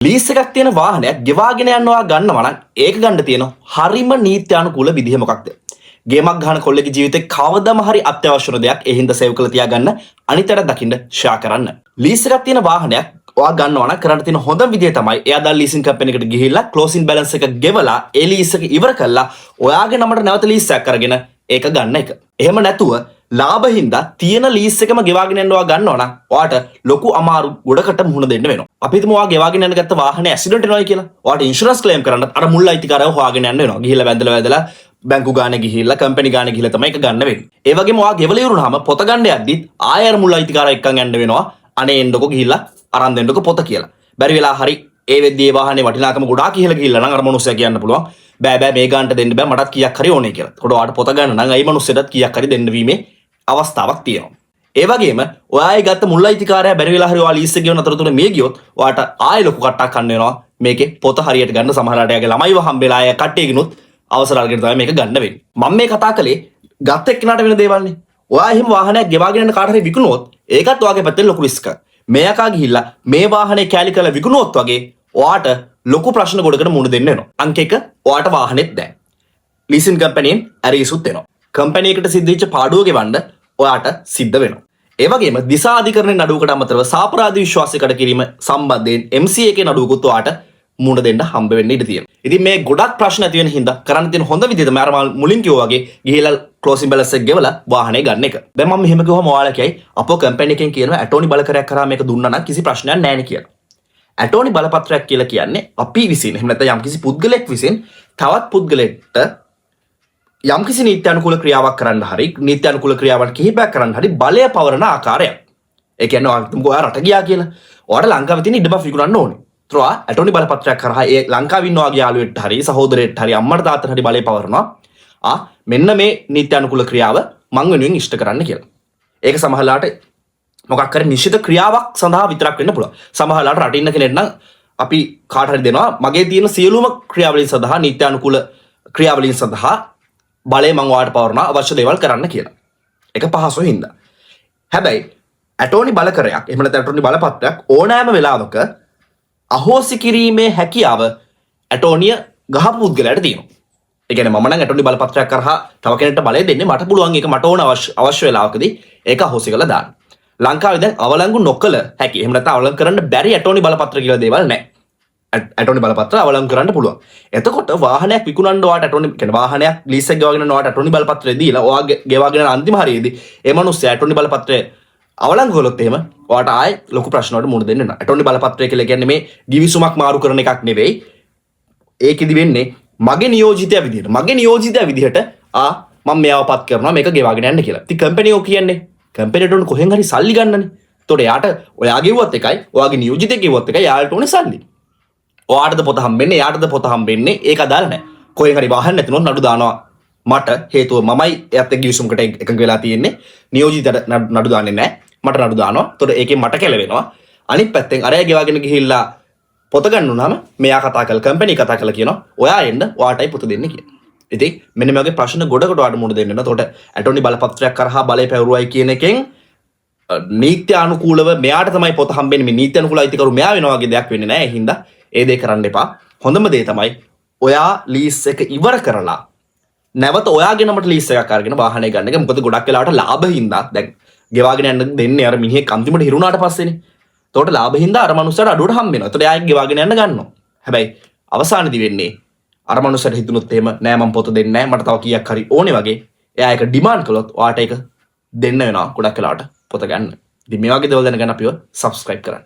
Lease එකක් තියෙන වාහනයක් ගෙවාගෙන යනවා ගන්නවා නම් ඒක ගන්න තියෙන හරිම නීත්‍යානුකූල විදිහ මොකක්ද? ගේමක් ගන්න කොල්ලෙක්ගේ ජීවිතේ කවදම හරි අත්‍යවශ්‍ය දෙයක් ඒ හින්දා සේව් කරලා තියාගන්න අනිතට දකින්න ෂෙයා කරන්න. ලීස් එකක් තියෙන වාහනයක් ඔයා ගන්නවා නම් කරන්න තියෙන හොඳම විදිය තමයි එයා දැන් ලීසින් කම්පැනි එකට ගිහිල්ලා ක්ලෝසින් බැලන්ස් එක ගෙවලා ඒ ලීස් එක ඉවර කරලා ඔයාගේ නමට නැවත ලීස් එකක් අරගෙන ඒක ගන්න එක. එහෙම නැතුව ලාභ හින්දා තියෙන ලීස් එකම ගෙවාගෙන යනවා ගන්නවා නම් ඔයාට ලොකු අමාරු ගොඩකට මුහුණ දෙන්න වෙනවා. අපි හිතමු ඔයා ගෙවාගෙන යන ගත්ත වාහනේ ඇක්සිඩන්ට් වෙනවා කියලා. ඔයාට ඉන්ෂුරන්ස් ක්ලේම් කරන්න අර මුල් අයිතිකාරයව හොයාගෙන යන්න වෙනවා. ගිහිල්ලා වැඳලා බැංකු ගානේ ගිහිල්ලා කම්පැනි ගානේ ගිහිල්ලා තමයි ඒක ගන්න වෙන්නේ. ඒ වගේම ඔයා ගෙවලා ඉවරුනහම පොත ගන්න යද්දිත් ආයෙ අර මුල් අයිතිකාරය එක්කන් යන්න වෙනවා. අනේ එන්නකො ගිහිල්ලා අරන් දෙන්නකො පොත කියලා. බැරි වෙලා හරි ඒ වෙද්දී ඒ වාහනේ වටිනාකම ගොඩාක් ඉහළ ගිහිල්ලා නම් අර මිනිස්සයා කියන්න පුළුවන් බෑ මේ ගානට දෙන්න බෑ මටත් කීයක් හරි ඕනේ කියලා. ඒකට ඔයාට පොත ගන්න නම් ඒ මිනිස්සෙටත් කීයක් හරි දෙන්න වීමේ අවස්ථාවක් තියෙනවා. ඒ වගේම ඔයායි ගත්ත මුල් අයිතිකාරයා බැරි වෙලා හරි ඔයා ලීස් එක ගෙවන අතරතුර මේ ගියොත් ඔයාට ආයෙ ලොකු කට්ටක් ගන්න වෙනවා. මේකේ පොත හරියට ගන්න සමහරවිට එයාගේ ළමයිව හම්බෙලා අය කට්ටියකිනුත් අවසර අරගෙන තමයි මේක ගන්න වෙන්නේ. මම මේ කතා කළේ ගත්ත එක්කනට වෙන දේවල්නේ. ඔයා එහෙම වාහනයක් ගෙවාගෙන යන කාට හරි විකුණුවොත් ඒකත් ඔයාගේ පැත්තෙන් ලොකු රිස්ක් එකක්. මේ යකා ගිහිල්ලා මේ වාහනේ කැලි කරලා විකුණුවොත් වගේ ඔයාට ලොකු ප්‍රශ්න ගොඩකට මුහුණ දෙන්න වෙනවා. අංක 1 ඔයාට වාහනේත් දැන් ලීසින් කම්පැනියෙන් ඇරීසුත් වෙනවා. කම්පැනි එකට සිද්ධ වෙච්ච පාඩුව ගෙවන්න ඔයාට සිද්ධ වෙනවා. ඒ වගේම දිසා අධිකරණයේ නඩුවකට අමතරව සාපරාධී විශ්වාසයකට කිරීම සම්බන්ධයෙන් MCA එකේ නඩුවකුත් ඔයාට මුහුණ දෙන්න හම්බ වෙන්න ඉඩ තියෙනවා. ඉතින් මේ ගොඩක් ප්‍රශ්න ඇති වෙන හින්දා කරන්න තියෙන හොඳ විදිහ තමයි අර මුලින් කිව්වා වගේ ගිහිලා ක්ලෝසින් බැලන්ස් එක ගෙවලා වාහනේ ගන්න එක. දැන් මම මෙහෙම කිව්වම ඔයාලා කියයි අපෝ කම්පැනි එකෙන් කියනවා ඇටෝනි බලකරයක් කරා මේක දුන්නා නම් කිසි ප්‍රශ්නයක් නැහැ නේ කියලා. ඇටෝනි බලපත්‍රයක් කියලා කියන්නේ අපි විසින් එහෙම නැත්නම් යම්කිසි පුද්ගලයෙක් විසින් තවත් පුද්ගලයෙක්ට යම්කිසි නීත්‍යානුකූල ක්‍රියාවක් කරන්න හරි නීත්‍යානුකූල ක්‍රියාවක් කිහිපයක් කරන්න හරි බලය පවරන ආකාරයක්. ඒ කියන්නේ ඔයා රට ගියා කියලා ඔයාට ලංකාවේ තියෙන ඉඩම විකුණන්න ඕනේ. ඒතර ඇටෝනි බලපත්‍රයක් කරා ඒ ලංකාවේ ඉන්න ඔයාගේ යාළුවෙක්ට හරි සහෝදරයෙක්ට හරි අම්මට තාත්තට හරි බලය පවරනවා. මෙන්න මේ නීත්‍යානුකූල ක්‍රියාව මං වෙනුවෙන් ඉෂ්ට කරන්න කියලා. ඒක සමහරලාට මොකක් හරි නිශ්චිත ක්‍රියාවක් සඳහා විතරක් වෙන්න පුළුවන්. සමහරලාට රටින් ඉන්න කෙනෙක් නම් අපි කාට හරි දෙනවා මගේ තියෙන සියලුම ක්‍රියාවලින් සඳහා නීත්‍යානුකූල ක්‍රියාවලින් සඳහා බලය මං ඔයාලට පවරනවා අවශ්‍ය දේවල් කරන්න කියලා. ඒක පහසුවෙන් හින්දා. හැබැයි ඇටෝනි බලකරයක් එහෙම නැත්නම් ඇටෝනි බලපත්‍රයක් ඕනෑම වෙලාවක අහෝසි කිරීමේ හැකියාව ඇටෝනිය ගහපු පුද්ගලයාට තියෙනවා. ඒ කියන්නේ මම නම් ඇටෝනි බලපත්‍රයක් කරහා තව කෙනෙක්ට බලය දෙන්නේ මට පුළුවන් ඒක මට ඕන අවශ්‍ය වෙලාවකදී ඒක අහෝසි කරලා දාන්න. ලංකාවේ දැන් අවලංගු නොකළ හැකි. එහෙම නැත්නම් අවලංගු කරන්න බැරි ඇටෝනි බලපත්‍ර කියලා දේවල් නැහැ. ඇටෝනි බලපත්‍ර අවලංගු කරන්න පුළුවන්. එතකොට වාහනයක් විකුණන්න ඔයාට ඇටෝනි කියන්නේ වාහනයක් ලීස් එක ගෙවාගෙන යන ඔයාට ඇටෝනි බලපත්‍රය දීලා ඔයා ගෙවාගෙන යන අන්තිම හරියේදී ඒ මිනිස්සයා ඇටෝනි බලපත්‍රය අවලංගු කළොත් එහෙම ඔයාට ආයේ ලොකු ප්‍රශ්න වලට මුහුණ දෙන්න වෙනවා. ඇටෝනි බලපත්‍රය කියලා කියන්නේ මේ ගිවිසුමක් මාරු කරන එකක් නෙවෙයි. ඒකෙදි වෙන්නේ මගේ නියෝජිතයා විදිහට මම මෙයාවපත් කරනවා මේක ගෙවාගෙන යන්න කියලා. ඉතින් කම්පැනි ඔය කියන්නේ කම්පැනිට උන් කොහෙන් හරි සල්ලි ගන්නනේ. එතකොට යාට ඔයා ගෙවුවත් එකයි ඔයාගේ නියෝජිතයෙක් ගෙවුවත් එකයි යාට ඕනේ සල්ලි. ඔයාටද පොත හම්බෙන්නේ යාටද පොත හම්බෙන්නේ ඒක අදාළ නැහැ. කොහෙන් හරි වාහන නැතිනොත් නඩු දානවා මට හේතුව මමයි එයාත් එක්ක ගිවිසුමකට එකඟ වෙලා තියෙන්නේ. නියෝජිතයට නඩු දාන්නේ නැහැ. මට නඩු දානවා. එතකොට ඒකෙන් මට කෙලවෙනවා. අනිත් පැත්තෙන් අරයා ගෙවාගෙන ගිහිල්ලා පොත ගන්නුනම මෙයා කතා කරලා කම්පැනි කතා කරලා කියනවා ඔයා එන්න ඔයාටයි පොත දෙන්නේ කියලා. ඉතින් මෙන්න මේ වගේ ප්‍රශ්න ගොඩකට ඔයාට මුහුණ දෙන්න වෙනවා. එතකොට ඇටෝනි බලපත්‍රයක් කරහා බලය පැවරුවයි කියන එකෙන් නීත්‍යානුකූලව මෙයාට තමයි පොත හම්බෙන්නේ. මේ නීත්‍යානුකූල අයිතිකරු මෙයා වෙනවා වගේ දෙයක් වෙන්නේ නැහැ. ඒ හින්දා ඒ දේ කරන්න එපා. හොඳම දේ තමයි ඔයා ලීස් එක ඉවර කරලා නැවත ඔයාගේ නමට ලීස් එකක් අරගෙන වාහනය ගන්න එක. මොකද ගොඩක් වෙලාවට ලාභ හින්දා දැන් ගෙවාගෙන යන්න දෙන්නේ අර මිනිහෙක් අන්තිමට හිරුණාට පස්සේනේ. එතකොට ලාභ හින්දා අර මනුස්සයාට අඩුවට හම්බ වෙනවා. එතකොට එයා ගෙවාගෙන යන්න ගන්නවා. හැබැයි අවසානයේදී වෙන්නේ අර මනුස්සයාට හිතුනොත් එහෙම නෑ මම පොත දෙන්නේ නෑ මට තව කීයක් හරි ඕනේ වගේ එයා ඒක ඩිමාන්ඩ් කළොත් ඔයාට ඒක දෙන්න වෙනවා ගොඩක් වෙලාවට පොත ගන්න. ඉතින් මේ වගේ දේවල් දැනගන්න අපිව subscribe කරන්න.